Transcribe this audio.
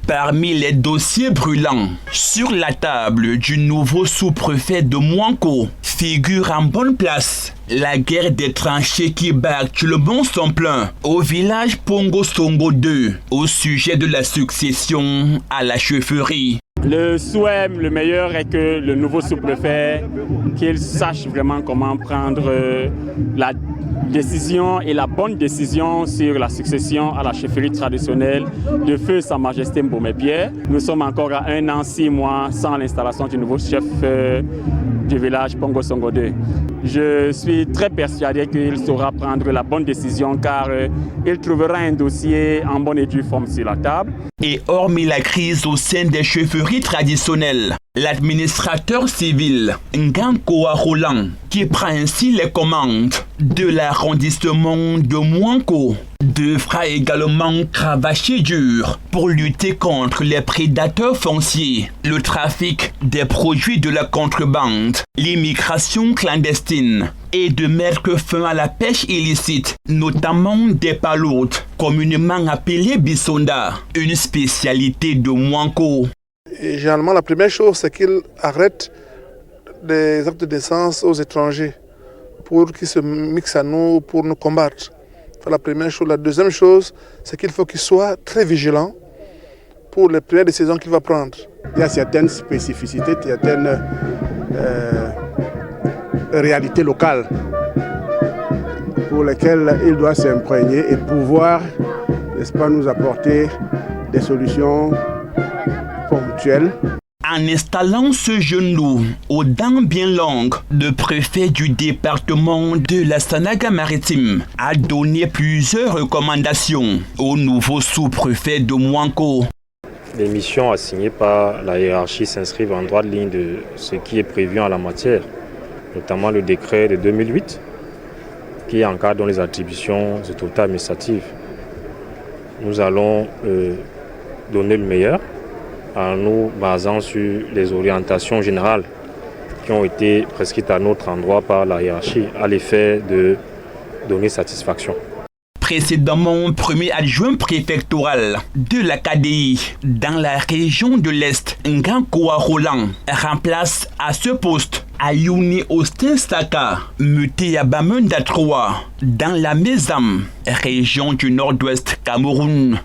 Parmi les dossiers brûlants sur la table du nouveau sous-préfet de Mouanko figure en bonne place la guerre des tranchées qui bat actuellement son plein au village Pongo Songo 2 au sujet de la succession à la chefferie. Le souhait le meilleur est que le nouveau sous-préfet, qu'il sache vraiment comment prendre la décision et la bonne décision sur la succession à la chefferie traditionnelle de feu Sa Majesté Mbomey Pierre. Nous sommes encore à 1 an, 6 mois sans l'installation du nouveau chef du village Pongo Songo 2. Je suis très persuadé qu'il saura prendre la bonne décision car il trouvera un dossier en bonne et due forme sur la table. Et hormis la crise au sein des chefferies traditionnelles, l'administrateur civil Ngankoa Roland, qui prend ainsi les commandes de l'arrondissement de Mouanko, devra également cravacher dur pour lutter contre les prédateurs fonciers, le trafic des produits de la contrebande, l'immigration clandestine et de mettre fin à la pêche illicite, notamment des palourdes, communément appelées bisonda, une spécialité de Mouanko. Et généralement, la première chose, c'est qu'il arrête des actes de naissance aux étrangers pour qu'ils se mixent à nous, pour nous combattre. C'est la première chose. La deuxième chose, c'est qu'il faut qu'il soit très vigilant pour les premières décisions qu'il va prendre. Il y a certaines spécificités, certaines réalités locales pour lesquelles il doit s'imprégner et pouvoir, n'est-ce pas, nous apporter des solutions ponctuelles. En installant ce jeune loup aux dents bien longues, le préfet du département de la Sanaga-Maritime a donné plusieurs recommandations au nouveau sous-préfet de Mouanko. Les missions assignées par la hiérarchie s'inscrivent en droite ligne de ce qui est prévu en la matière, notamment le décret de 2008 qui encadre les attributions des autorités administratives. Nous allons donner le meilleur en nous basant sur les orientations générales qui ont été prescrites à notre endroit par la hiérarchie à l'effet de donner satisfaction. Précédemment premier adjoint préfectoral de la KDI dans la région de l'Est, Ngankoa Roland remplace à ce poste Ayouni Austin Saka, muté à Bamenda 3 dans la Mézam, région du Nord-Ouest Cameroun.